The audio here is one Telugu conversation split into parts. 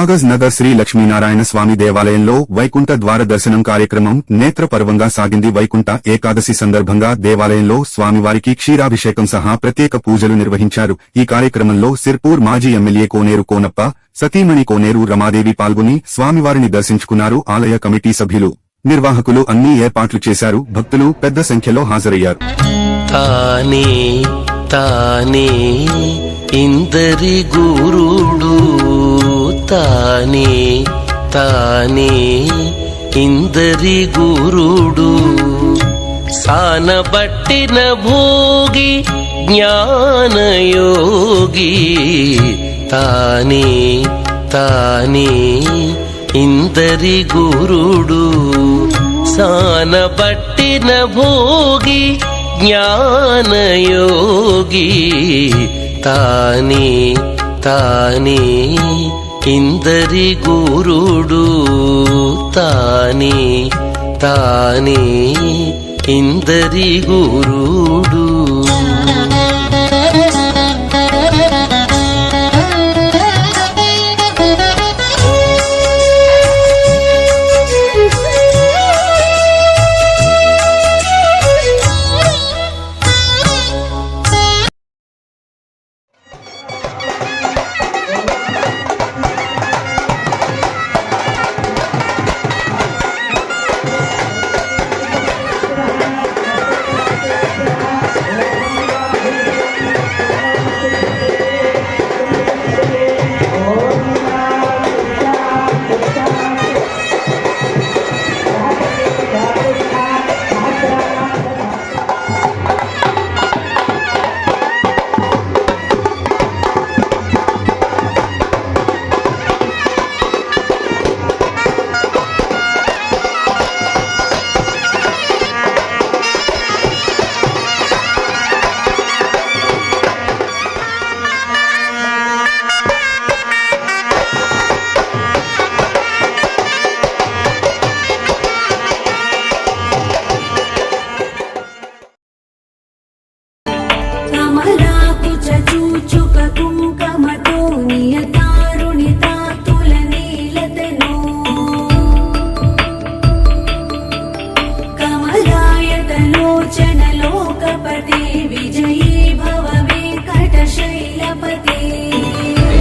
కాగజ్ నగర్ శ్రీ లక్ష్మీనారాయణ స్వామి దేవాలయంలో వైకుంఠ ద్వార దర్శనం కార్యక్రమం నేత్రపర్వంగా సాగింది. వైకుంఠ ఏకాదశి సందర్భంగా దేవాలయంలో స్వామివారికి క్షీరాభిషేకం సహా ప్రత్యేక పూజలు నిర్వహించారు. ఈ కార్యక్రమంలో సిర్పూర్ మాజీ ఎమ్మెల్యే కోనేరు కోనప్ప, సతీమణి కోనేరు రమాదేవి పాల్గొని స్వామివారిని దర్శించుకున్నారు. ఆలయ కమిటీ సభ్యులు, నిర్వాహకులు అన్ని ఏర్పాట్లు చేశారు. భక్తులు పెద్ద సంఖ్యలో హాజరయ్యారు. తానే ఇందరి గురుడు, తానే ఇందరి గురుడు, సానబట్టిన భోగి జ్ఞానయోగి, తానే ఇందరి గురుడు, సానబట్టిన భోగి జ్ఞానయోగి, తానే ఇందరి గురుడు, తానే ఇందరి గురుడు.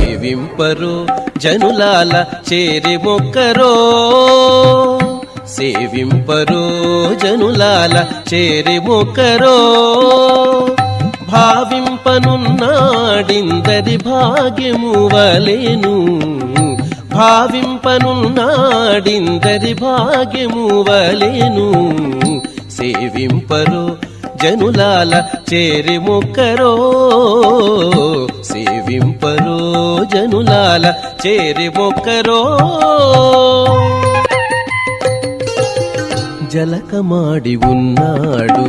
సేవింపరో జనులాల చేరి మొక్కరో, సేవింపరో జనులాల చేరి మొక్కరో, భావింపనున్నాడిందరి భాగ్యము వలెను, భావింపనున్నాడిందరి భాగ్యము వలెను, సేవింపరో జనులాల చేరి మొక్కరో, సేవింపరో జనులాల చేరి మొక్కరో. జలకమాడి ఉన్నాడు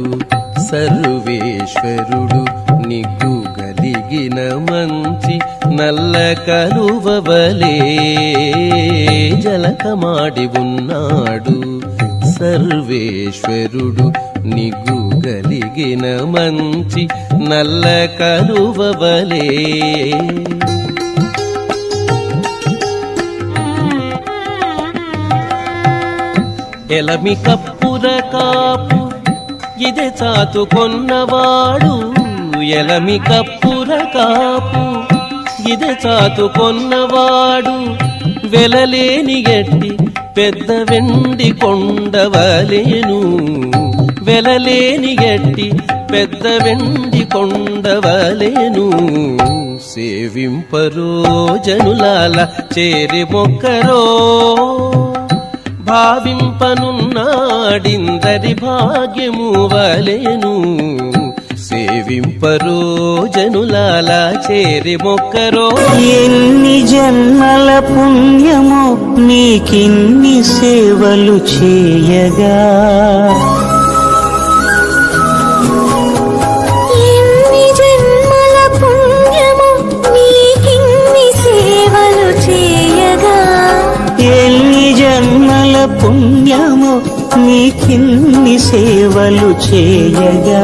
సర్వేశ్వరుడు, నిగ్గు గలిగిన మంచి నల్ల కలువవలే, జలకమాడి ఉన్నాడు సర్వేశ్వరుడు, నిగ్గు గలిగిన మంచి నల్ల కలువవలే. ఎలమి కప్పుర కాపు ఇదే చాతుకొన్నవాడు, ఎలమి కప్పుర కాపు ఇదే చాతుకొన్నవాడు, వెలలేని గట్టి పెద్ద వెండి కొండవలేను, వెలలేని గట్టి పెద్ద వెండి కొండవలేను, సేవింపరో జనులాల చేరి మొక్కరో, భావింపనున్నాడిందరి భాగ్యము వలెను, సేవింపరో జనులాల చేరి మొక్కరో. ఎన్ని జన్మల పుణ్యమో నీకిన్ని సేవలు చేయగా, ఎన్ని జన్మల పుణ్యమో నీకిన్ని సేవలు చేయగా, ఎన్ని జన్మల పుణ్యమో నీకిన్ని సేవలు చేయగా,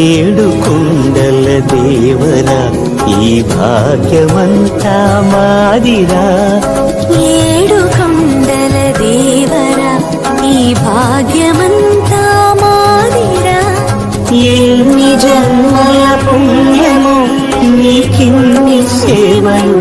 ఏడు కొండల దేవరా ఈ భాగ్యమంతా మాదిరా. ఏడు కొండల దేవరా ఈ భాగ్యమంతా మాదిరా. ఎన్ని జన్మల పుణ్యము నీకిన్ని సేవలు